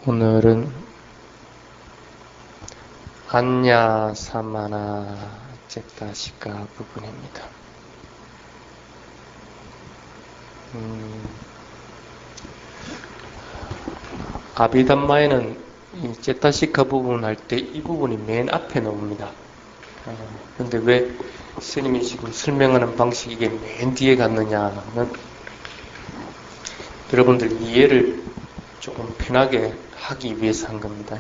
오늘은 안냐 사마나 제타시카 부분입니다. 아비담마에는 이 제타시카 부분 할 때 이 부분이 맨 앞에 나옵니다. 근데 왜 스님이 지금 설명하는 방식이 이게 맨 뒤에 갔느냐는 여러분들 이해를 조금 편하게 하기 위해서 한 겁니다.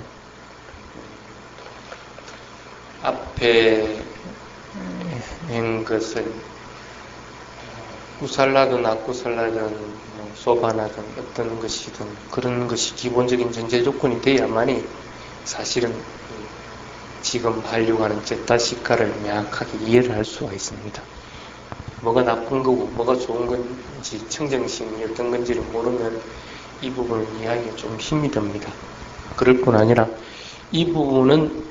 앞에 한 것을 구살라든 악구살라든 소바나든 어떤 것이든 그런 것이 기본적인 전제 조건이 돼야만이 사실은 지금 하려고 하는 제타시카를 명확하게 이해를 할 수가 있습니다. 뭐가 나쁜 거고 뭐가 좋은 건지 청정심이 어떤 건지를 모르면 이 부분을 이해하기가 좀 힘이 듭니다. 그럴 뿐 아니라 이 부분은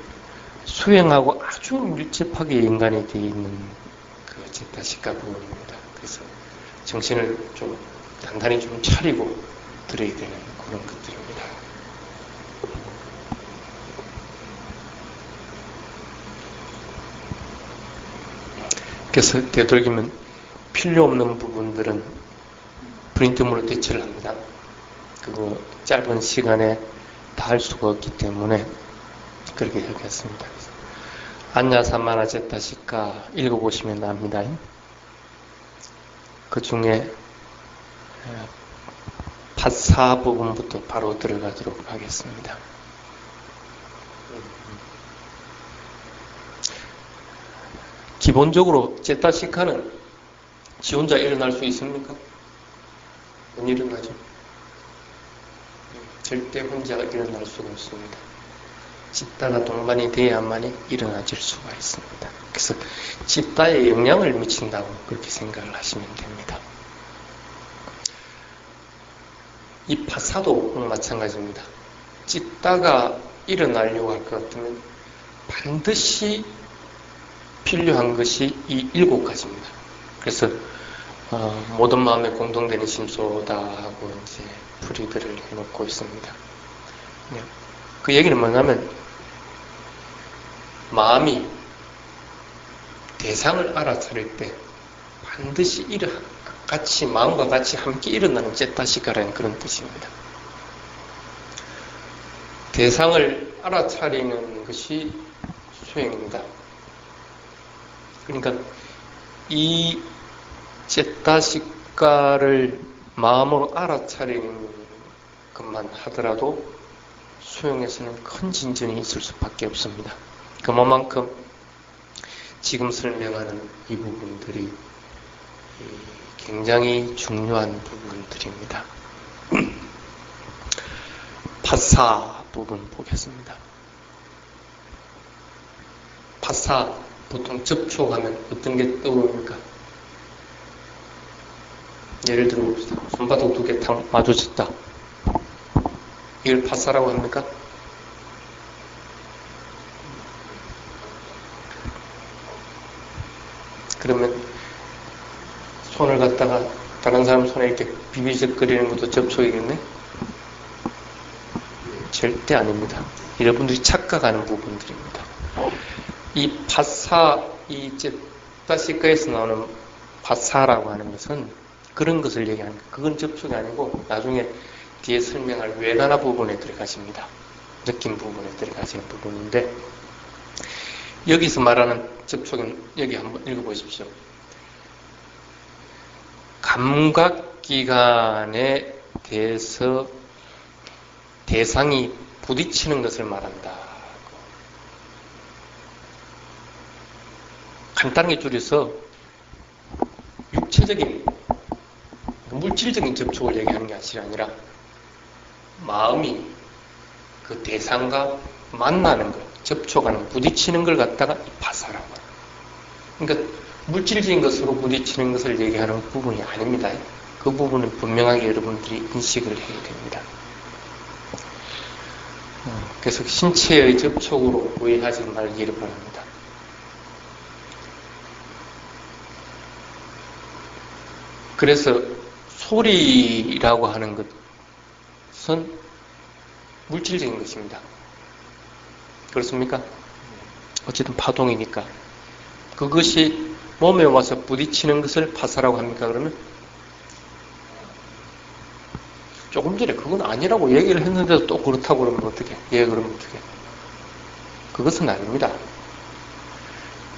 수행하고 아주 밀접하게 연관이 되어 있는 그 제타시카 부분입니다. 그래서 정신을 좀 단단히 좀 차리고 들어야 되는 그런 것들입니다. 그래서 되도록이면 필요 없는 부분들은 프린트물로 대처를 합니다. 그거 짧은 시간에 다 할 수가 없기 때문에 그렇게 하겠습니다. 안냐 사마나 제타시카 읽어보시면 납니다. 그 중에 파사 부분부터 바로 들어가도록 하겠습니다. 기본적으로 제타시카는 지 혼자 일어날 수 있습니까? 못 일어나죠. 절대 혼자 일어날 수가 없습니다. 집다가 동반이 돼야만이 일어나질 수가 있습니다. 그래서 집다에 영향을 미친다고 그렇게 생각을 하시면 됩니다. 이 파사도 마찬가지입니다. 집다가 일어나려고 할 것 같으면 반드시 필요한 것이 이 7가지입니다. 그래서 모든 마음에 공통되는 심소다 하고 이제 풀이들을 해놓고 있습니다. 그 얘기는 뭐냐면 마음이 대상을 알아차릴 때 반드시 같이 마음과 같이 함께 일어나는 제타시카라는 그런 뜻입니다. 대상을 알아차리는 것이 수행입니다. 그러니까 이 제타시카를 마음으로 알아차리는 것만 하더라도 수행에서는 큰 진전이 있을 수밖에 없습니다. 그만큼 지금 설명하는 이 부분들이 굉장히 중요한 부분들입니다. 파사 부분 보겠습니다. 파사 보통 접촉하면 어떤 게 떠오릅니까? 예를 들어 봅시다. 손바닥 2개 탁 마주쳤다. 이걸 파사라고 합니까? 그러면 손을 갖다가 다른 사람 손에 이렇게 비비적거리는 것도 접촉이겠네? 절대 아닙니다. 여러분들이 착각하는 부분들입니다. 이 파사, 이 제타시카에서 나오는 파사라고 하는 것은 그런 것을 얘기하는 거예요. 그건 접촉이 아니고 나중에 뒤에 설명할 외다나 부분에 들어가십니다. 느낌 부분에 들어가시는 부분인데 여기서 말하는 접촉은 여기 한번 읽어보십시오. 감각기관에 대해서 대상이 부딪히는 것을 말한다. 간단하게 줄여서 육체적인 물질적인 접촉을 얘기하는 게 아니라 마음이 그 대상과 만나는 것, 접촉하는, 부딪히는 걸 갖다가 파사라고 합니다. 그러니까 물질적인 것으로 부딪히는 것을 얘기하는 부분이 아닙니다. 그 부분은 분명하게 여러분들이 인식을 해야 됩니다. 그래서 신체의 접촉으로 오해하지 말기를 바랍니다. 그래서 소리라고 하는 것은 물질적인 것입니다. 그렇습니까? 어쨌든 파동이니까. 그것이 몸에 와서 부딪히는 것을 파사라고 합니까? 그러면? 조금 전에 그건 아니라고 얘기를 했는데도 또 그렇다고 그러면 어떻게? 예, 그러면 어떻게? 그것은 아닙니다.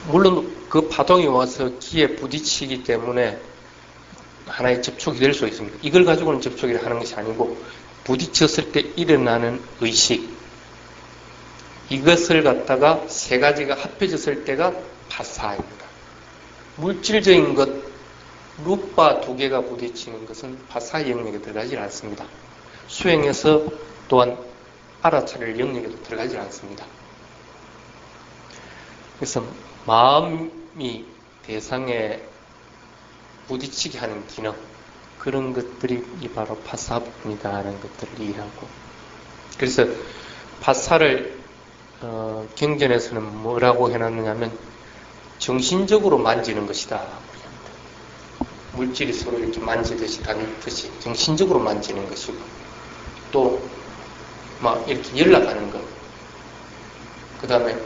물론 그 파동이 와서 기에 부딪히기 때문에 하나의 접촉이 될 수 있습니다. 이걸 가지고는 접촉을 하는 것이 아니고 부딪혔을 때 일어나는 의식, 이것을 갖다가 세 가지가 합해졌을 때가 파사입니다. 물질적인 것, 루파 두 개가 부딪히는 것은 파사 영역에 들어가지 않습니다. 수행에서 또한 알아차릴 영역에도 들어가지 않습니다. 그래서 마음이 대상에 부딪히게 하는 기능, 그런 것들이 바로 파사 부분이다 하는 것들을 이해하고, 그래서 파사를 경전에서는 뭐라고 해놨느냐면 정신적으로 만지는 것이다. 물질이 서로 이렇게 만지듯이 다니듯이 정신적으로 만지는 것이고, 또 막 이렇게 연락하는 것, 그 다음에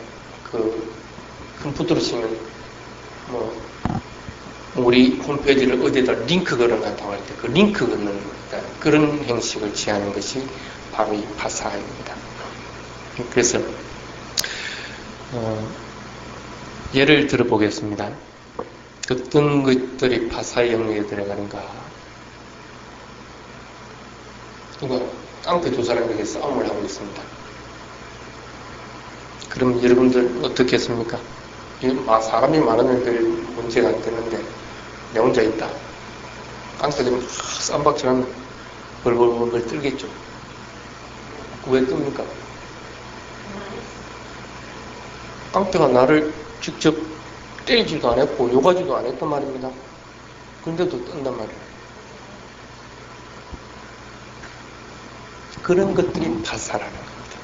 그 컴퓨터로 치면 뭐 우리 홈페이지를 어디에다 링크 걸어놨다고 할 때 그 링크 걷는 것, 그런 형식을 취하는 것이 바로 이 파사입니다. 그래서 예를 들어보겠습니다. 어떤 것들이 파사 영역에 들어가는가? 이거 깡패 두 사람이 이렇게 싸움을 하고 있습니다. 그럼 여러분들 어떻게 했습니까? 사람이 많으면 별 문제가 안 되는데 내 혼자 있다. 깡패들은 쌈박질하면 벌벌벌 떨겠죠. 왜 뜹니까? 깡패가 나를 직접 때리지도 안 했고 욕하지도 안 했단 말입니다. 그런데도 뜬단 말이에요. 그런 것들이 파사라는 겁니다.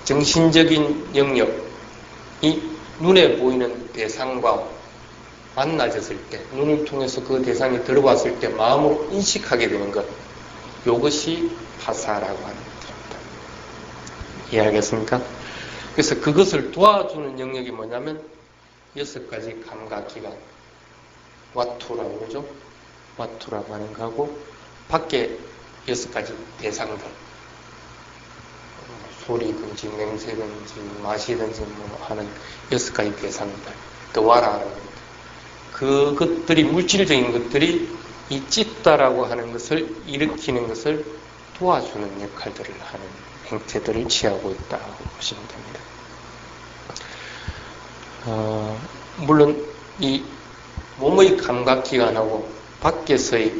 정신적인 영역이 눈에 보이는 대상과 만나졌을 때, 눈을 통해서 그 대상이 들어왔을 때 마음으로 인식하게 되는 것, 이것이 파사라고 하는 것입니다. 이해하겠습니까? 그래서 그것을 도와주는 영역이 뭐냐면 6가지 감각기관, 와투라고 그러죠? 와투라고 하는 거하고, 밖에 6가지 대상들, 소리든지 냄새든지 맛이든지 뭐 하는 6가지 대상들, 또 와라라는 것, 그것들이 물질적인 것들이 이 찢다라고 하는 것을 일으키는 것을 도와주는 역할들을 하는 행태들을 취하고 있다고 보시면 됩니다. 물론 이 몸의 감각기관하고 밖에서의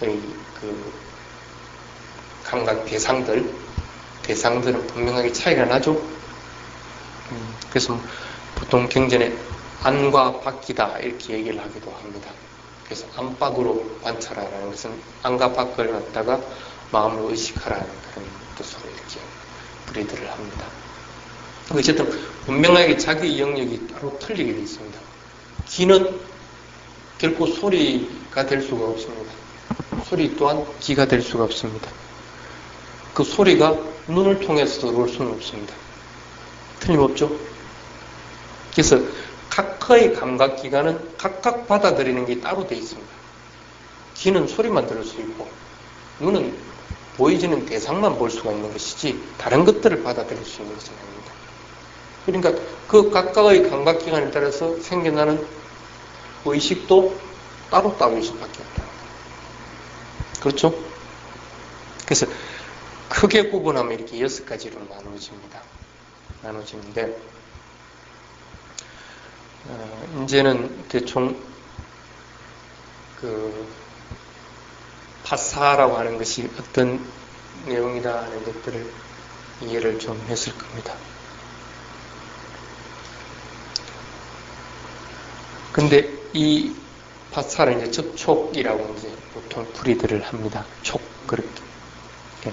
그 감각 대상들은 분명하게 차이가 나죠. 그래서 보통 경전에 안과 밖이다 이렇게 얘기를 하기도 합니다. 그래서 안팎으로 관찰하라는 것은 안과 밖을 갖다가 마음으로 의식하라는 그런 뜻으로 이렇게 풀이들을 합니다. 어쨌든 분명하게 자기 영역이 따로 틀리게 되어 있습니다. 귀는 결코 소리가 될 수가 없습니다. 소리 또한 귀가 될 수가 없습니다. 그 소리가 눈을 통해서 들어올 수는 없습니다. 틀림없죠? 그래서 각의 감각기관은 각각 받아들이는 게 따로 되어 있습니다. 귀는 소리만 들을 수 있고 눈은 보이지는 대상만 볼 수가 있는 것이지 다른 것들을 받아들일 수 있는 것은 아닙니다. 그러니까 그 각각의 감각기관에 따라서 생겨나는 의식도 따로따로일 수밖에 없다. 그렇죠? 그래서 크게 구분하면 이렇게 6가지로 나눠지는데 이제는 대충 그 파사라고 하는 것이 어떤 내용이다 하는 것들을 이해를 좀 했을 겁니다. 근데 이 파사를 이제 접촉이라고 이제 보통 풀이들을 합니다. 촉, 그렇게. 예.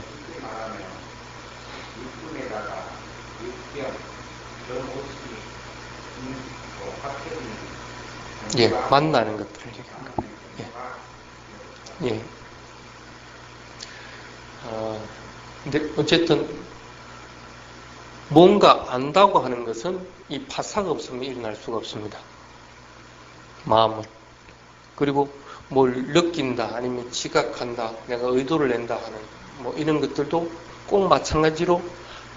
예, 만나는 것들을 얘기하는 겁니다. 예. 예. 근데 어쨌든 뭔가 안다고 하는 것은 이 파사가 없으면 일어날 수가 없습니다. 마음은. 그리고 뭘 느낀다, 아니면 지각한다, 내가 의도를 낸다 하는 뭐 이런 것들도 꼭 마찬가지로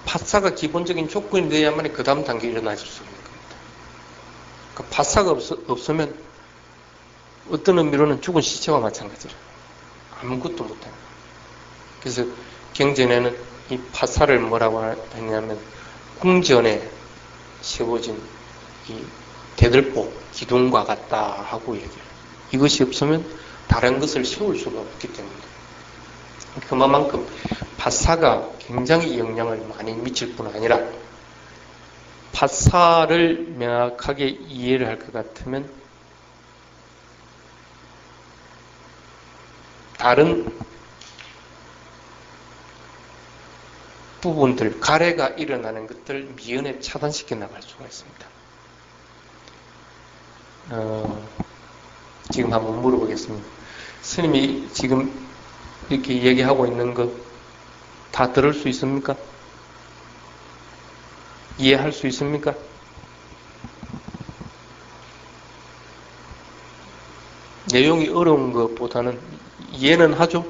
파사가 기본적인 조건이 돼야만 그 다음 단계에 일어나질 수 있는 겁니다. 그러니까 파사가 없으면 어떤 의미로는 죽은 시체와 마찬가지라 아무것도 못해요. 그래서 경전에는 이 파사를 뭐라고 했냐면 궁전에 세워진 이 대들보 기둥과 같다 하고 얘기해요. 이것이 없으면 다른 것을 세울 수가 없기 때문에 그만큼 파사가 굉장히 영향을 많이 미칠 뿐 아니라 파사를 명확하게 이해를 할 것 같으면 다른 부분들, 가래가 일어나는 것들 미연에 차단시켜 나갈 수가 있습니다. 지금 한번 물어보겠습니다. 스님이 지금 이렇게 얘기하고 있는 거 다 들을 수 있습니까? 이해할 수 있습니까? 내용이 어려운 것보다는 이해는 하죠?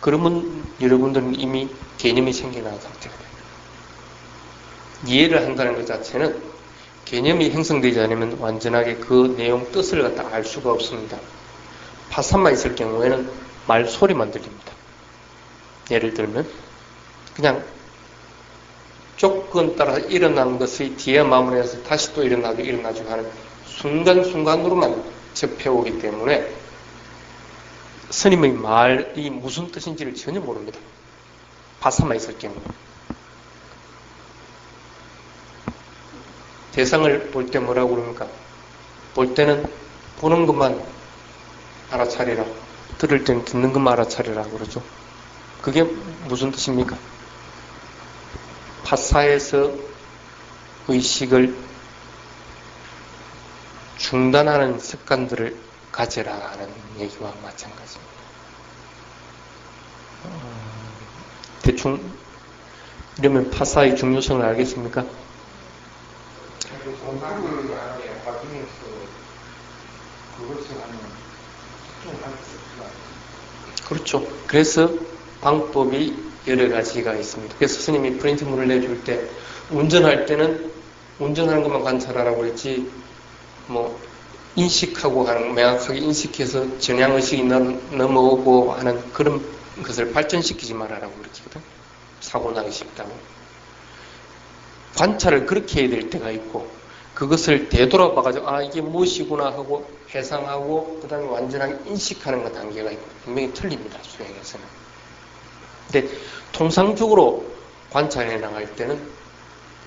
그러면 여러분들은 이미 개념이 생겨난 상태가 됩니다. 이해를 한다는 것 자체는 개념이 형성되지 않으면 완전하게 그 내용 뜻을 갖다 알 수가 없습니다. 파산만 있을 경우에는 말소리만 들립니다. 예를 들면 그냥 조건 따라 일어난 것이 뒤에 마무리해서 다시 또 일어나고 하는 순간순간으로만 접해오기 때문에 스님의 말이 무슨 뜻인지를 전혀 모릅니다. 파산만 있을 경우. 대상을 볼 때 뭐라고 그럽니까? 볼 때는 보는 것만 알아차리라. 들을 때는 듣는 것만 알아차리라 그러죠. 그게 무슨 뜻입니까? 파사에서 의식을 중단하는 습관들을 가져라 하는 얘기와 마찬가지입니다. 대충 이러면 파사의 중요성을 알겠습니까? 공부를 하는 과정에서 그것을 하면 집중할 수 없어요. 그렇죠. 그래서 방법이 여러 가지가 있습니다. 그래서 스님이 프린트물을 내줄 때 운전할 때는 운전하는 것만 관찰하라고 그랬지 뭐 인식하고 하는 명확하게 인식해서 전향의식이 넘어오고 하는 그런 것을 발전시키지 말아라고 그랬거든. 사고 나기 쉽다고. 관찰을 그렇게 해야 될 때가 있고 그것을 되돌아봐가지고 아 이게 무엇이구나 하고 해상하고 그 다음에 완전하게 인식하는 것 단계가 있고 분명히 틀립니다. 수행에서는. 근데 통상적으로 관찰해 나갈 때는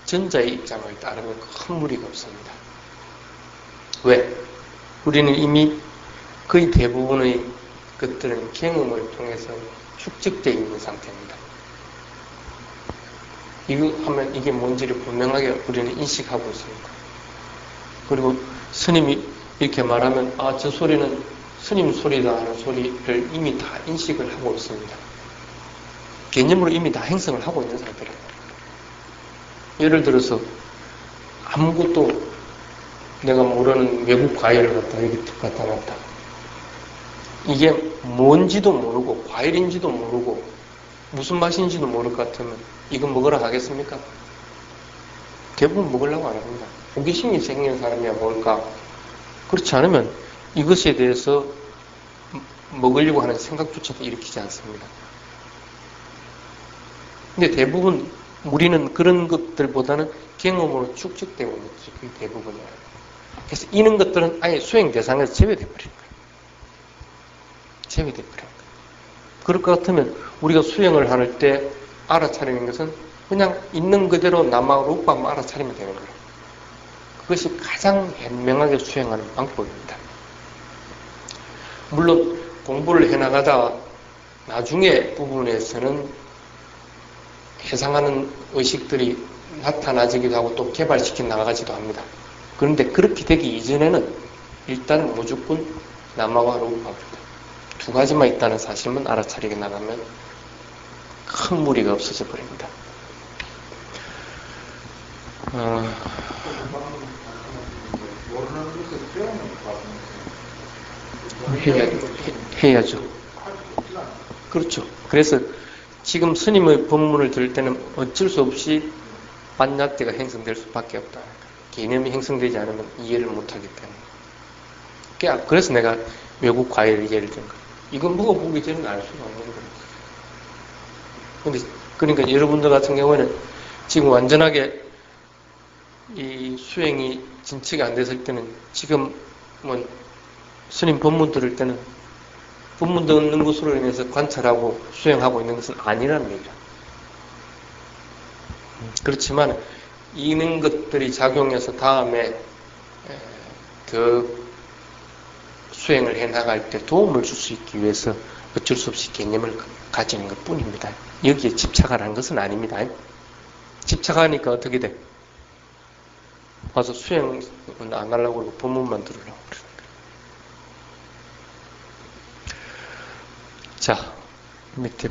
전자의 입장을 따르면 큰 무리가 없습니다. 왜? 우리는 이미 거의 대부분의 것들은 경험을 통해서 축적되어 있는 상태입니다. 이거 하면 이게 뭔지를 분명하게 우리는 인식하고 있습니다. 그리고 스님이 이렇게 말하면 아, 저 소리는 스님 소리다 하는 소리를 이미 다 인식을 하고 있습니다. 개념으로 이미 다 형성을 하고 있는 상태라고. 예를 들어서 아무것도 내가 모르는 외국 과일을 갖다 여기 갖다 놨다. 이게 뭔지도 모르고 과일인지도 모르고 무슨 맛인지도 모를 것 같으면 이거 먹으라 하겠습니까? 대부분 먹으려고 안 합니다. 호기심이 생기는 사람이야 먹을까? 그렇지 않으면 이것에 대해서 먹으려고 하는 생각조차도 일으키지 않습니다. 근데 대부분 우리는 그런 것들보다는 경험으로 축적되고 있는 것이 그게 대부분이에요. 그래서 이런 것들은 아예 수행 대상에서 제외돼 버리는 거예요. 제외돼 버리는 거예요. 그럴 것 같으면 우리가 수행을 할 때 알아차리는 것은 그냥 있는 그대로 남하고 루파만 알아차리면 되는 거예요. 그것이 가장 현명하게 수행하는 방법입니다. 물론 공부를 해나가다 나중에 부분에서는 해상하는 의식들이 나타나지기도 하고 또 개발시켜 나가지도 합니다. 그런데 그렇게 되기 이전에는 일단 무조건 남하와 루파입니다. 두 가지만 있다는 사실만 알아차리게 나가면 큰 무리가 없어져 버립니다. 모르는 것을 배우는 과정에서 해야죠. 그렇죠. 그래서 지금 스님의 법문을 들을 때는 어쩔 수 없이 반약대가 형성될 수밖에 없다. 개념이 형성되지 않으면 이해를 못하기 때문에. 그래서 내가 외국 과일 예를 든 거예요. 이건 먹어보기 전에는 알 수가 없는 거예요. 그러니까 여러분들 같은 경우에는 지금 완전하게 이 수행이 진척이 안 됐을 때는 지금 뭐 스님 법문 들을 때는 법문 듣는 것으로 인해서 관찰하고 수행하고 있는 것은 아니라는 얘기죠. 그렇지만 이런 것들이 작용해서 다음에 더 수행을 해나갈 때 도움을 줄 수 있기 위해서 어쩔 수 없이 개념을 가지는 것 뿐입니다. 여기에 집착하라는 것은 아닙니다. 집착하니까 어떻게 돼? 와서 수행은 안 하려고 그러고 법문만 들으려고 그러는 거예요. 자, 밑에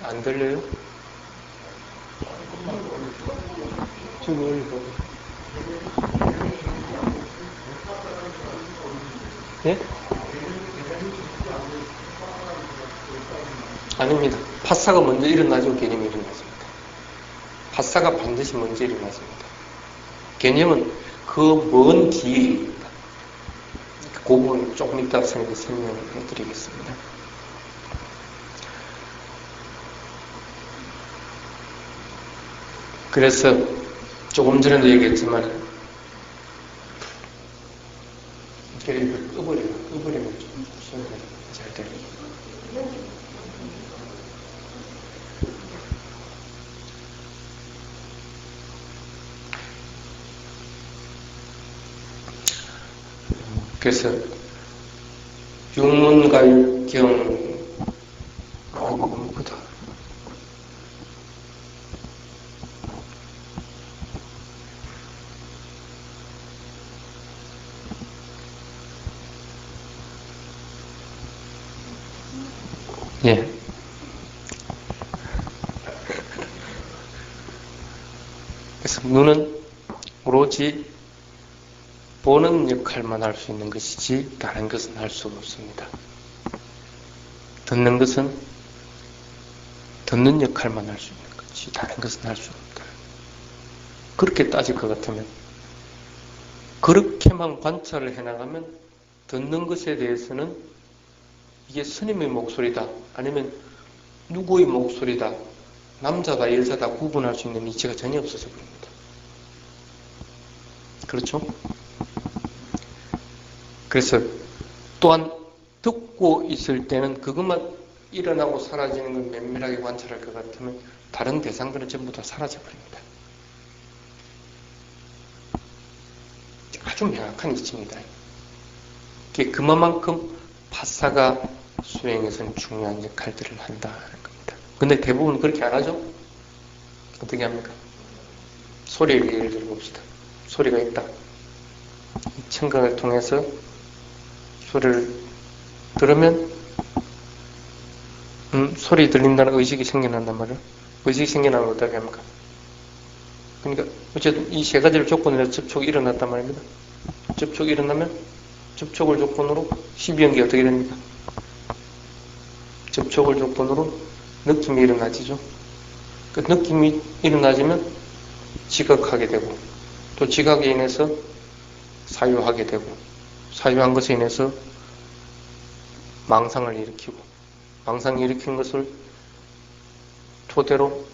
안 들려요? 좀 올리고. 예? 아닙니다. 파사가 먼저 일어나죠. 개념이 일어나십니다. 파사가 반드시 먼저 일어나십니다. 개념은 그 먼 뒤에 있습니다. 그 부분을 조금 이따 설명해 드리겠습니다. 그래서 조금 전에도 얘기했지만 이렇게 꺼버리면 좀 소리가 잘 들려요. 그래서 육문갈경 너무 크다. 예. 그래서 눈은 오로지 보는 역할만 할 수 있는 것이지 다른 것은 할 수 없습니다. 듣는 것은 듣는 역할만 할 수 있는 것이지 다른 것은 할 수 없다. 그렇게 따질 것 같으면 그렇게만 관찰을 해나가면 듣는 것에 대해서는 이게 스님의 목소리다 아니면 누구의 목소리다 남자다 여자다 구분할 수 있는 이치가 전혀 없어져 버립니다. 그렇죠? 그래서 또한 듣고 있을 때는 그것만 일어나고 사라지는 걸 면밀하게 관찰할 것 같으면 다른 대상들은 전부 다 사라져 버립니다. 아주 명확한 이치입니다. 그만큼 파사가 수행에서는 중요한 역할들을 한다는 겁니다. 근데 대부분 그렇게 안 하죠? 어떻게 합니까? 소리를 예를 들어 봅시다. 소리가 있다. 청각을 통해서 소리를 들으면 소리 들린다는 의식이 생겨난단 말이에요. 의식이 생겨나면 어떻게 합니까? 그러니까 어쨌든 이 세 가지를 조건으로 접촉이 일어났단 말입니다. 접촉이 일어나면 접촉을 조건으로 12연기 어떻게 됩니까? 접촉을 조건으로 느낌이 일어나지죠. 그 느낌이 일어나지면 지각하게 되고 또 지각에 인해서 사유하게 되고 사유한 것에 인해서 망상을 일으키고 망상을 일으킨 것을 토대로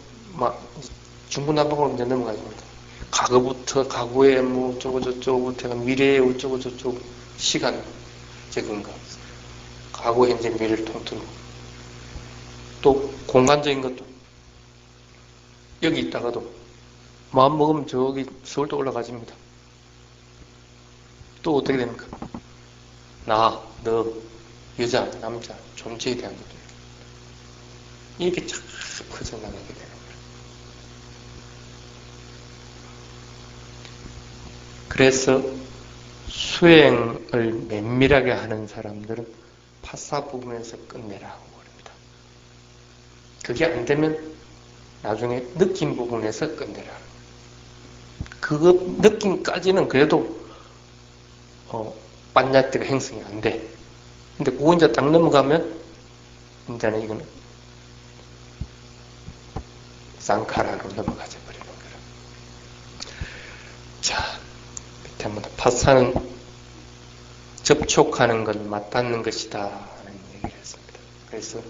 중구난방으로 이제 넘어가집니다. 과거부터 과거에 뭐 어쩌고 저쩌고부터 미래에 어쩌고 저쩌고 시간적인 것 과거 현재 미래를 통틀고 또 공간적인 것도 여기 있다가도 마음 먹으면 저기 서울도 올라가집니다. 또 어떻게 됩니까? 나, 너, 여자, 남자, 존재에 대한 것도 이렇게 쫙 퍼져나가게 되는 거예요. 그래서 수행을 면밀하게 하는 사람들은 파사 부분에서 끝내라고 그럽니다. 그게 안 되면 나중에 느낌 부분에서 끝내라. 그거 느낌까지는 그래도 빠ඤඤ띠가 형성이 안 돼. 근데 그거 이제 딱 넘어가면 이제는 이거는 쌍카라로 넘어가져 버리는 거라. 자, 밑에 한번 더. 파사는 접촉하는 것, 맞닿는 것이다 하는 얘기를 했습니다. 그래서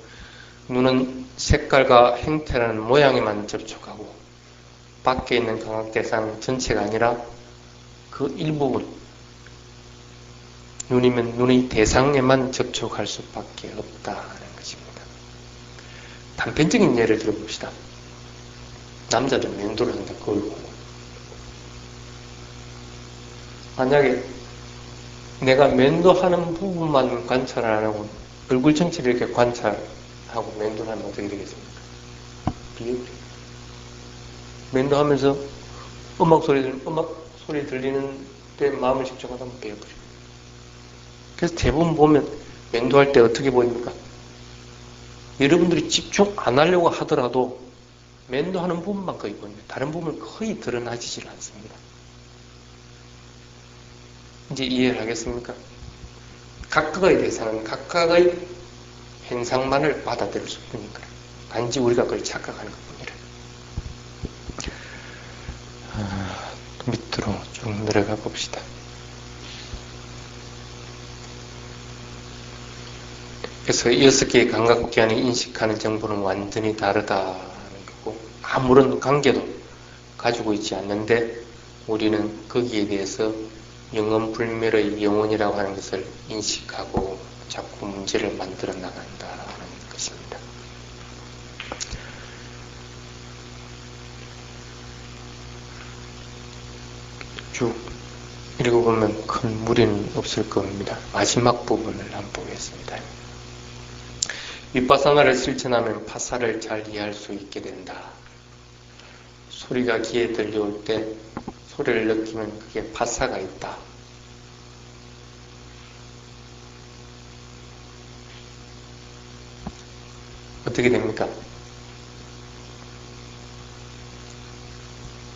눈은 색깔과 형태라는 모양에만 접촉하고 밖에 있는 감각 대상 전체가 아니라 그 일부분, 눈이면 눈의 대상에만 접촉할 수밖에 없다 하는 것입니다. 단편적인 예를 들어봅시다. 남자들 면도를 한다. 그걸 만약에 내가 면도하는 부분만 관찰 안 하고 얼굴 전체를 이렇게 관찰하고 면도를 하면 어떻게 되겠습니까? 비읍. 면도하면서 음악 소리 들리는 데 마음을 집중하다 보면 배워버려요. 그래서 대부분 보면 면도할 때 어떻게 보입니까? 여러분들이 집중 안 하려고 하더라도 면도하는 부분만 거의 보입니다. 다른 부분은 거의 드러나지질 않습니다. 이제 이해를 하겠습니까? 각각의 대상은 각각의 현상만을 받아들일 수 뿐이니까 단지 우리가 그걸 착각하는 것뿐이라. 밑으로 쭉 내려가 봅시다. 그래서 6개의 감각기관이 인식하는 정보는 완전히 다르다는 거고 아무런 관계도 가지고 있지 않는데 우리는 거기에 대해서 영원불멸의 영혼이라고 하는 것을 인식하고 자꾸 문제를 만들어 나간다는 것입니다. 쭉 읽어보면 큰 무리는 없을 겁니다. 마지막 부분을 한번 보겠습니다. 윗바사나를 실천하면 파사를 잘 이해할 수 있게 된다. 소리가 귀에 들려올 때 소리를 느끼면 그게 파사가 있다. 어떻게 됩니까?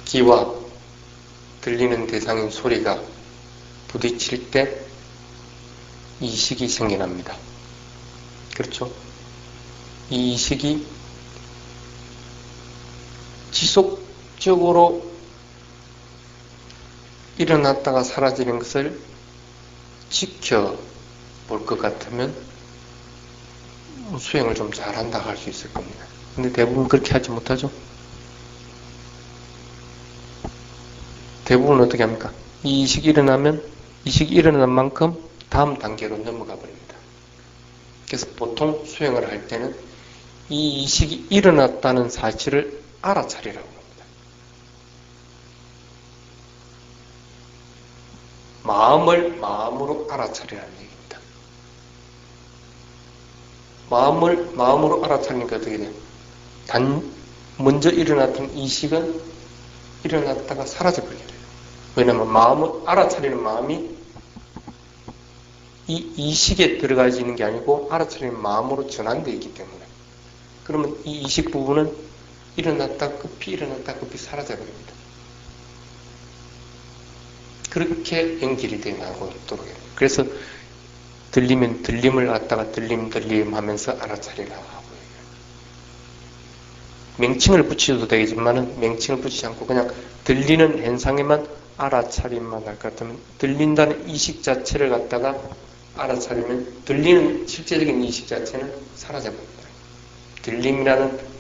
귀와 들리는 대상인 소리가 부딪힐 때 이식이 생겨납니다. 그렇죠? 이 이식이 지속적으로 일어났다가 사라지는 것을 지켜볼 것 같으면 수행을 좀 잘한다 할 수 있을 겁니다. 근데 대부분 그렇게 하지 못하죠? 대부분 어떻게 합니까? 이 이식이 일어나면 이식이 일어난 만큼 다음 단계로 넘어가 버립니다. 그래서 보통 수행을 할 때는 이 이식이 일어났다는 사실을 알아차리라고 합니다. 마음을 마음으로 알아차리라는 얘기입니다. 마음으로 알아차리니까 어떻게 돼요? 먼저 일어났던 이식은 일어났다가 사라져버려요. 왜냐하면 마음을 알아차리는 마음이 이 이식에 들어가지 있는 게 아니고 알아차리는 마음으로 전환되어 있기 때문에 그러면 이 이식 부분은 일어났다 급히 사라져버립니다. 그렇게 연결이 되어 나가고 있도록 해요. 그래서 들리면 들림을 갖다가 들림 하면서 알아차리라 하고 명칭을 붙여도 되겠지만은 명칭을 붙이지 않고 그냥 들리는 현상에만 알아차림만 할 것 같으면 들린다는 이식 자체를 갖다가 알아차리면 들리는 실제적인 이식 자체는 사라져버립니다. 들림이라는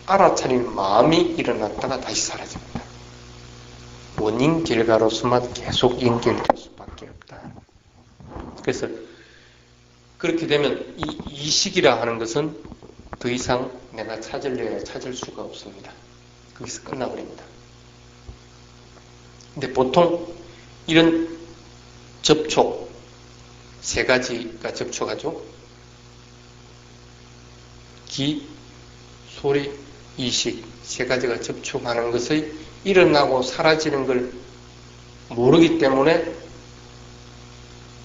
알아차리는 마음이 일어났다가 다시 사라집니다. 원인 결과로서만 계속 연결될 수밖에 없다. 그래서 그렇게 되면 이 이식이라 하는 것은 더 이상 내가 찾을 수가 없습니다. 거기서 끝나버립니다. 근데 보통 이런 접촉, 세 가지가 접촉하죠. 귀, 소리, 이식, 세 가지가 접촉하는 것의 일어나고 사라지는 걸 모르기 때문에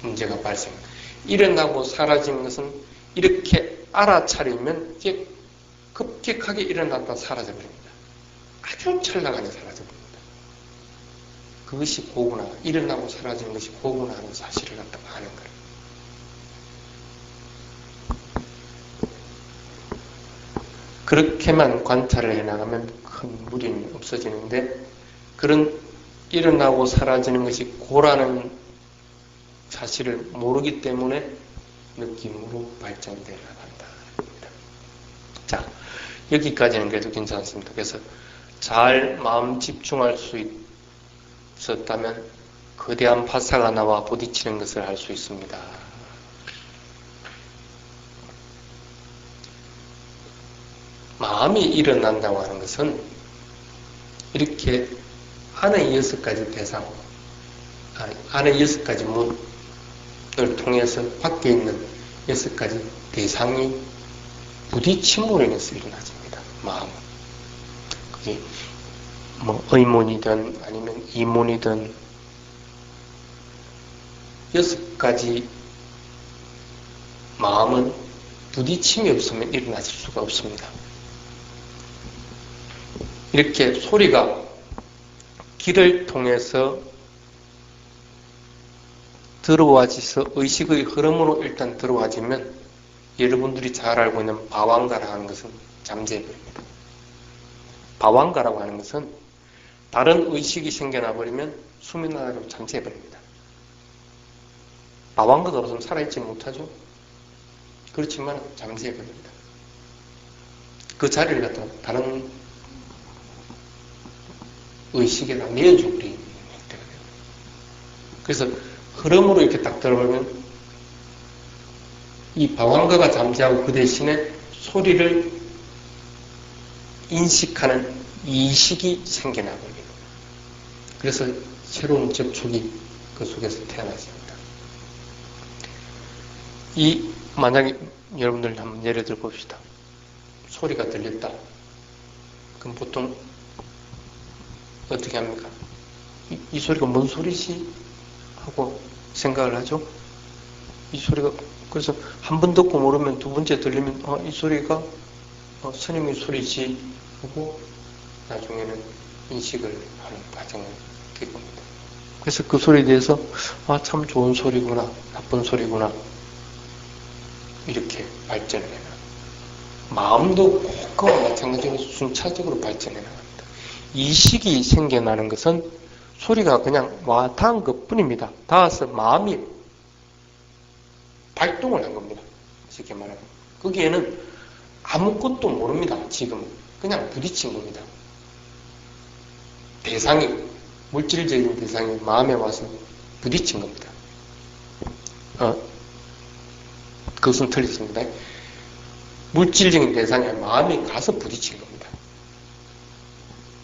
문제가 발생합니다. 일어나고 사라지는 것은 이렇게 알아차리면 이게 급격하게 일어났다 사라져버립니다. 아주 찰나간에 사라져버립니다. 그것이 보구나, 일어나고 사라지는 것이 보구나 하는 사실을 갖다가 아는 거예요. 그렇게만 관찰을 해나가면 큰 무리는 없어지는데, 그런 일어나고 사라지는 것이 고라는 사실을 모르기 때문에 느낌으로 발전되어 나간다. 자, 여기까지는 그래도 괜찮습니다. 그래서 잘 마음 집중할 수 있었다면 거대한 파사가 나와 부딪히는 것을 알 수 있습니다. 마음이 일어난다고 하는 것은 이렇게 안의 6가지 대상, 안의 6가지 문을 통해서 밖에 있는 6가지 대상이 부딪힘으로 인해서 일어나집니다. 마음은. 그게 뭐 의문이든 아니면 이문이든 6가지 마음은 부딪힘이 없으면 일어나질 수가 없습니다. 이렇게 소리가 귀를 통해서 들어와져서 의식의 흐름으로 일단 들어와지면 여러분들이 잘 알고 있는 바왕가라고 하는 것은 잠재해버립니다. 바왕가라고 하는 것은 다른 의식이 생겨나버리면 수면하다로 잠재해버립니다. 바왕가가 없으면 살아있지 못하죠. 그렇지만 잠재해버립니다. 그 자리를 갖다 다른 의식에다 내어주고 버리는 형태가 돼요. 그래서 흐름으로 이렇게 딱 들어가면 이 방황가가 잠재하고 그 대신에 소리를 인식하는 이식이 생겨나버립니다. 그래서 새로운 접촉이 그 속에서 태어나집니다. 만약에 여러분들 한번 예를 들어 봅시다. 소리가 들렸다. 그럼 보통 어떻게 합니까? 이 소리가 뭔 소리지? 하고 생각을 하죠. 이 소리가, 그래서 한 번 듣고 모르면 두 번째 들리면 이 소리가 스님의 소리지 하고 나중에는 인식을 하는 과정을 겪습니다. 그래서 그 소리에 대해서 참 좋은 소리구나, 나쁜 소리구나 이렇게 발전해 나갑니다. 마음도 그와 마찬가지로 순차적으로 발전해 나갑니다. 이식이 생겨나는 것은 소리가 그냥 와 닿은 것 뿐입니다. 닿아서 마음이 발동을 한 겁니다. 쉽게 말하면. 거기에는 아무것도 모릅니다. 지금은. 그냥 부딪힌 겁니다. 대상이, 물질적인 대상이 마음에 와서 부딪힌 겁니다. 그것은 틀렸습니다. 물질적인 대상이 마음에 가서 부딪힌 겁니다.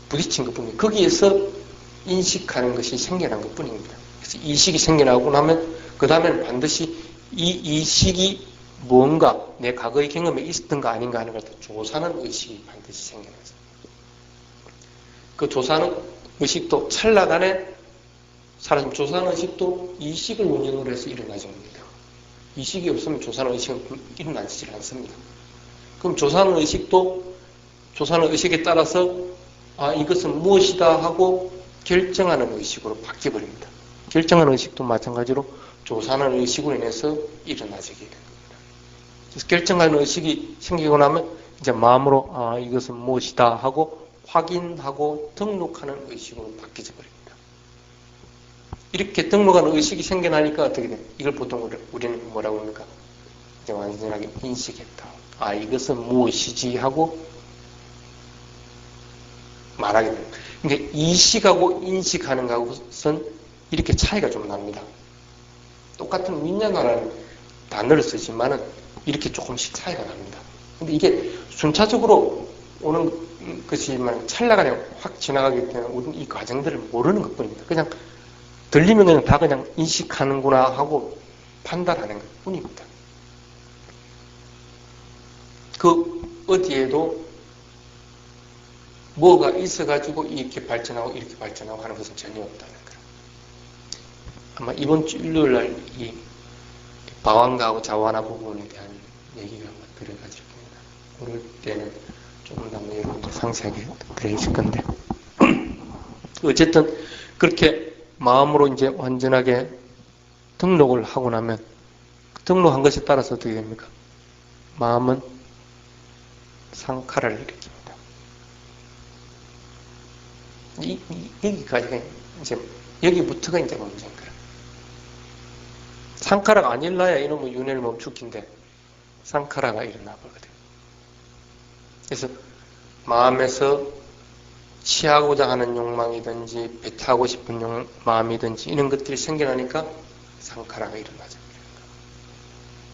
부딪힌 것 뿐입니다. 거기에서 인식하는 것이 생겨난 것 뿐입니다. 그래서 이식이 생겨나고 나면 그 다음에는 반드시 이 이식이 뭔가 내 과거의 경험에 있었던가 아닌가 하는 것을 조사하는 의식이 반드시 생겨나죠. 그 조사하는 의식도 찰나간에 사람 조사하는 의식도 이식을 원인으로 해서 일어나는 겁니다. 이식이 없으면 조사하는 의식은 일어나지 않습니다. 그럼 조사하는 의식도 조사하는 의식에 따라서 이것은 무엇이다 하고 결정하는 의식으로 바뀌어버립니다. 결정하는 의식도 마찬가지로 조사하는 의식으로 인해서 일어나지게 된 겁니다. 그래서 결정하는 의식이 생기고 나면 이제 마음으로 이것은 무엇이다 하고 확인하고 등록하는 의식으로 바뀌어 버립니다. 이렇게 등록하는 의식이 생겨나니까 어떻게 돼요? 이걸 보통 우리는 뭐라고 합니까? 이제 완전하게 인식했다. 이것은 무엇이지 하고 말하게 됩니다. 그러니까 이식하고 인식하는 것은 이렇게 차이가 좀 납니다. 똑같은 윈냐나라는 단어를 쓰지만은 이렇게 조금씩 차이가 납니다. 근데 이게 순차적으로 오는 것이지만 찰나간에 확 지나가기 때문에 우리는 이 과정들을 모르는 것 뿐입니다. 그냥 들리면 그냥 다 그냥 인식하는구나 하고 판단하는 것 뿐입니다. 그 어디에도 뭐가 있어가지고 이렇게 발전하고 이렇게 발전하고 하는 것은 전혀 없다는 거예요. 아마 이번 주 일요일 날 이 방황가하고 자완화 부분에 대한 얘기가 한번 들어가질 겁니다. 그럴 때는 조금 더 여러분들 상세하게 드리실 건데 어쨌든 그렇게 마음으로 이제 완전하게 등록을 하고 나면 등록한 것에 따라서 어떻게 됩니까? 마음은 상카라를 일으킵니다. 여기까지가 이제 여기부터가 이제 문제인 거예요. 상카라가 아닐라야 이놈의 윤회를 멈추긴데 상카라가 일어나 버거든요. 그래서 마음에서 취하고자 하는 욕망이든지 배타하고 싶은 마음이든지 이런 것들이 생겨나니까 상카라가 일어나죠.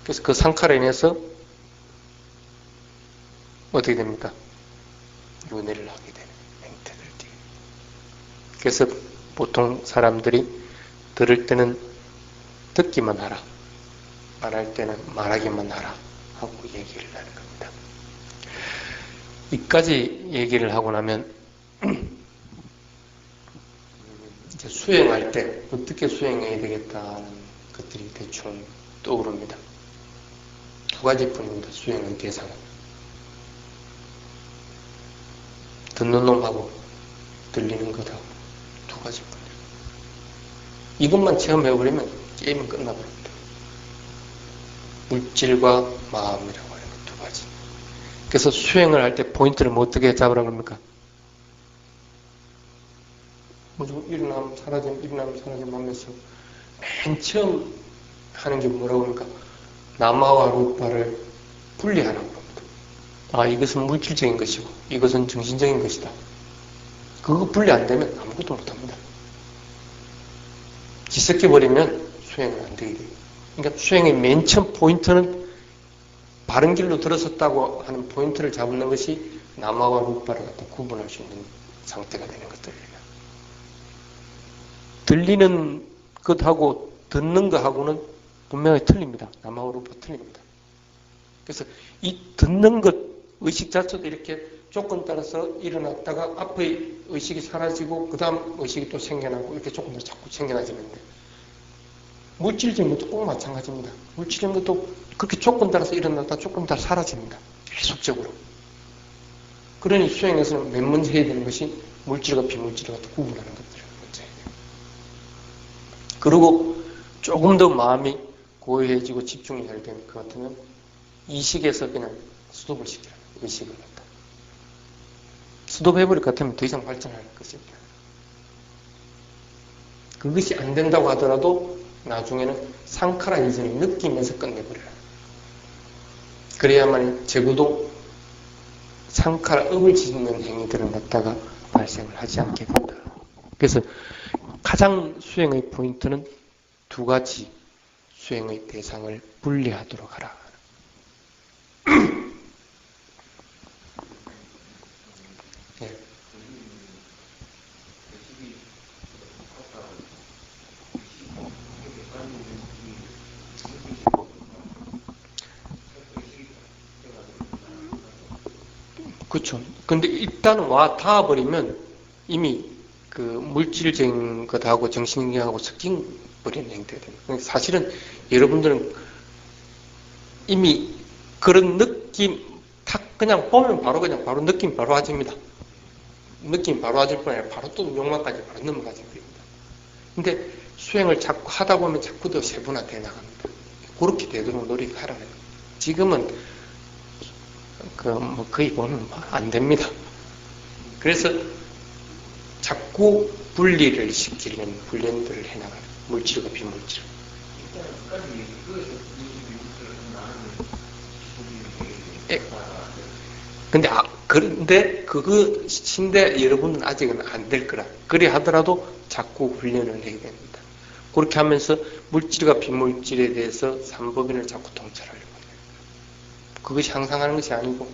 그래서 그 상카라에 인해서 어떻게 됩니까? 윤회를 하게 되는 행태들이. 그래서 보통 사람들이 들을 때는 듣기만 하라, 말할 때는 말하기만 하라 하고 얘기를 하는 겁니다. 이까지 얘기를 하고 나면 이제 수행할 때 어떻게 수행해야 되겠다는 것들이 대충 떠오릅니다. 두 가지뿐입니다. 수행의 대상은. 듣는 놈하고 들리는 것하고 두 가지뿐이에요. 이것만 체험해버리면 게임은 끝나버립니다. 물질과 마음이라고 하는 것 두 가지. 그래서 수행을 할 때 포인트를 뭐 어떻게 잡으라고 합니까? 무조건 일어나면 사라짐 하면서 맨 처음 하는 게 뭐라고 합니까? 나마와 루파를 분리하라고 합니다. 아, 이것은 물질적인 것이고 이것은 정신적인 것이다. 그거 분리 안 되면 아무것도 못합니다. 뒤섞여버리면 수행은 안 되게 돼요. 그러니까 수행의 맨 처음 포인트는 바른 길로 들어섰다고 하는 포인트를 잡는 것이 나마와 루파를 갖다 구분할 수 있는 상태가 되는 것들이에요. 들리는 것하고 듣는 것하고는 분명히 틀립니다. 나마와 루파 틀립니다. 그래서 이 듣는 것 의식 자체도 이렇게 조건 따라서 일어났다가 앞의 의식이 사라지고 그 다음 의식이 또 생겨나고 이렇게 조금 더 자꾸 생겨나지는데 물질적인 것도 꼭 마찬가지입니다. 물질적인 것도 그렇게 조건 따라서 일어났다 조건 따라 사라집니다. 계속적으로. 그러니 수행에서는 맨 먼저 해야 되는 것이 물질과 비물질을 갖다 구분하는 것들이 문제예요. 그리고 조금 더 마음이 고요해지고 집중이 잘 될 것 같으면 이식에서 그냥 스톱을 시키라는 의식을 갖다. 스톱해버릴 것 같으면 더 이상 발전할 것이 없다. 그것이 안 된다고 하더라도 나중에는 상카라 이전을 느끼면서 끝내버려라. 그래야만 적어도 상카라 업을 짓는 행위들을 갖다가 발생을 하지 않게 된다. 그래서 가장 수행의 포인트는 두 가지 수행의 대상을 분리하도록 하라. 예. 그렇죠. 근데 일단 와 닿아버리면 이미 그 물질적인 것하고 정신적하고 섞인 버리는 행태가 됩니다. 사실은 여러분들은 이미 그런 느낌 탁 그냥 보면 바로 느낌 바로 와집니다. 느낌 바로 와질 뿐 아니라 바로 또 욕망까지 바로 넘어가게 됩니다. 근데 수행을 자꾸 하다 보면 자꾸 더 세분화되어 나갑니다. 그렇게 되도록 노력하라는 거예요. 지금은 거의 보면 안 됩니다. 그래서 자꾸 분리를 시키는 훈련들을 해나가는 물질과 비물질. 그런데 그것인데 여러분은 아직은 안 될 거라. 그래 하더라도 자꾸 훈련을 해야 됩니다. 그렇게 하면서 물질과 비물질에 대해서 삼법인을 자꾸 통찰하려고 해요. 그것이 항상 하는 것이 아니고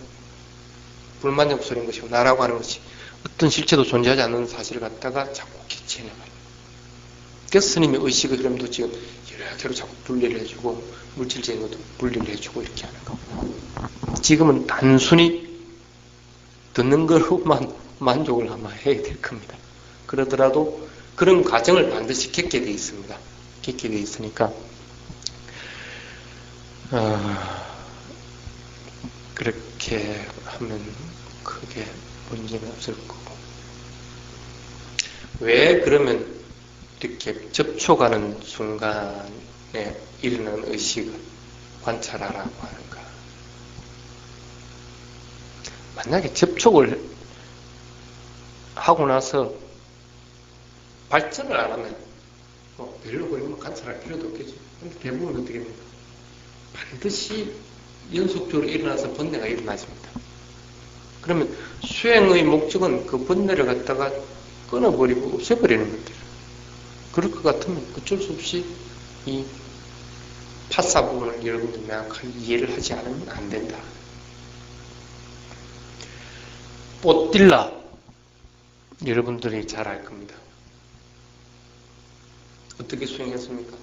불만족스러운 것이고 나라고 하는 것이 어떤 실체도 존재하지 않는 사실을 갖다가 자꾸 기체해나가요. 그래서 스님의 의식의 흐름도 지금 여러 자꾸 분리를 해주고 물질적인 것도 분리를 해주고 이렇게 하는 겁니다. 지금은 단순히 듣는 걸로만 만족을 아마 해야 될 겁니다. 그러더라도 그런 과정을 반드시 겪게 돼 있습니다. 겪게 돼 있으니까 그렇게 하면 크게 문제는 없을 거고. 왜 그러면 이렇게 접촉하는 순간에 일어나는 의식을 관찰하라고 하는가? 만약에 접촉을 하고 나서 발전을 안 하면 별로 그러면 관찰할 필요도 없겠지. 근데 대부분 어떻게 됩니까? 반드시 연속적으로 일어나서 번뇌가 일어나집니다. 그러면 수행의 목적은 그 번뇌를 갖다가 끊어버리고 없애버리는 것들이에요. 그럴 것 같으면 어쩔 수 없이 이 파사 부분을 여러분들 명확하게 이해를 하지 않으면 안 된다. 뽀딜라 여러분들이 잘 알 겁니다. 어떻게 수행했습니까?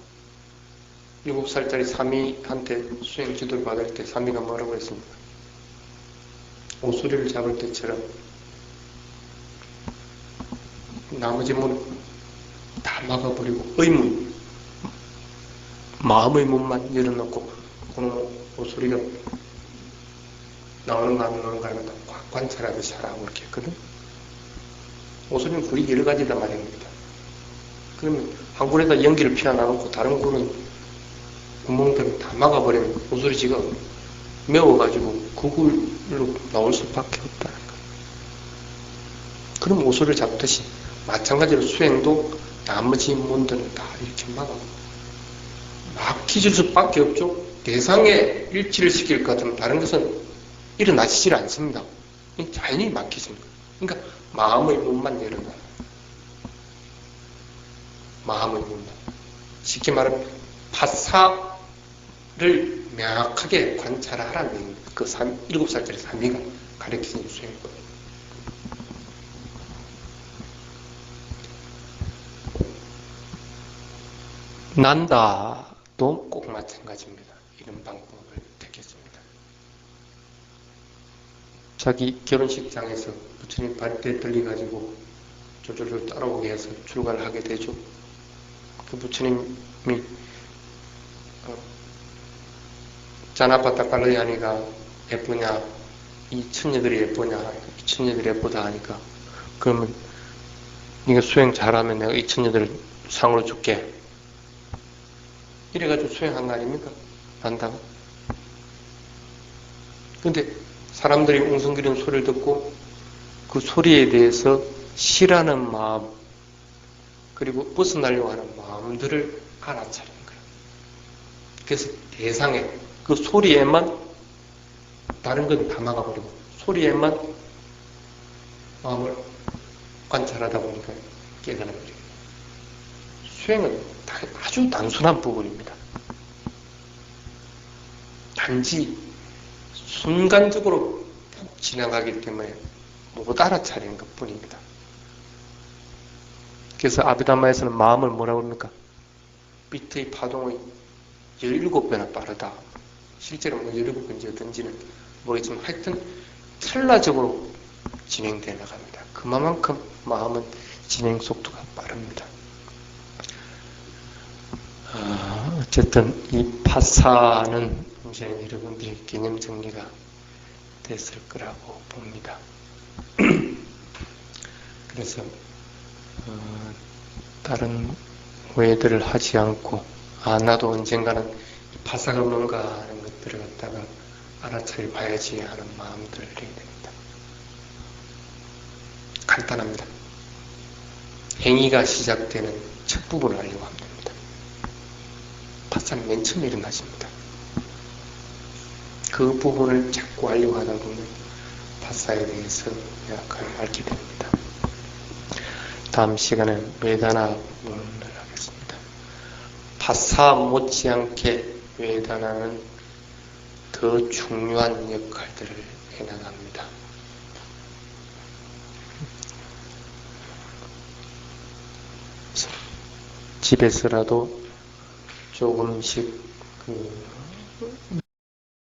7살짜리 사미한테 수행 지도를 받을 때 사미가 뭐라고 했습니까? 오소리를 잡을 때처럼 나머지 문을 다 막아버리고 의문, 마음의 문만 열어놓고 오소리가 나오는가 안 나오는가 하는 거 관찰하듯이 하라고 이렇게 했거든. 오소리는 굴이 여러 가지다 말입니다. 그러면 한 굴에다 연기를 피워놔놓고 다른 굴은 구멍들을 다 막아버리면 오소리지가 매워가지고 그 굴로 나올 수밖에 없다는 거예요. 그럼 오소리를 잡듯이 마찬가지로 수행도 나머지 문들은 다 이렇게 막히질 수밖에 없죠. 대상에 일치를 시킬 것 같으면 다른 것은 일어나지질 않습니다. 자연히 막히십니다. 그러니까 마음의 문만 열어놔. 마음의 문만. 쉽게 말하면 파사를 명확하게 관찰하라는 얘기입니다. 그 7살짜리 사미가 가르치는 수행법. 난다도 꼭 마찬가지입니다. 이런 방법을 택했습니다. 자기 결혼식장에서 부처님 발대 들려가지고 졸졸졸 따라오게 해서 출가를 하게 되죠. 그 부처님이 자나파타 깔로야니가 예쁘냐, 이 처녀들이 예쁘냐, 이 처녀들이 예쁘다 하니까 그러면 네가 수행 잘하면 내가 이 처녀들을 상으로 줄게. 이래가지고 수행한 거 아닙니까? 난다가. 근데 사람들이 웅성거리는 소리를 듣고 그 소리에 대해서 싫어하는 마음 그리고 벗어나려고 하는 마음들을 알아차리는 거예요. 그래서 대상에 그 소리에만 다른 건 다 막아버리고 소리에만 마음을 관찰하다 보니까 깨달아 버려요. 수행은 아주 단순한 부분입니다. 단지 순간적으로 푹 지나가기 때문에 못 알아차리는 것 뿐입니다. 그래서 아비담마에서는 마음을 뭐라고 합니까? 빛의 파동의 17배나 빠르다. 실제로 17배인지 어떤지는 모르겠지만 하여튼 찰나적으로 진행되어 나갑니다. 그만큼 마음은 진행 속도가 빠릅니다. 어쨌든 이 파사는 이제 여러분들이 개념 정리가 됐을 거라고 봅니다. 그래서 다른 오해들을 하지 않고 나도 언젠가는 파사가 뭔가 하는 것들을 갖다가 알아차려 봐야지 하는 마음들을 해야 됩니다. 간단합니다. 행위가 시작되는 첫 부분을 알려고 합니다. 파사는 맨 처음에 일어나십니다. 그 부분을 자꾸 알려고 하다 보면 파사에 대해서 약간 알게 됩니다. 다음 시간에는 외다나 부분을 하겠습니다. 파사 못지않게 외다나는 더 중요한 역할들을 해나갑니다. 집에서라도 조금씩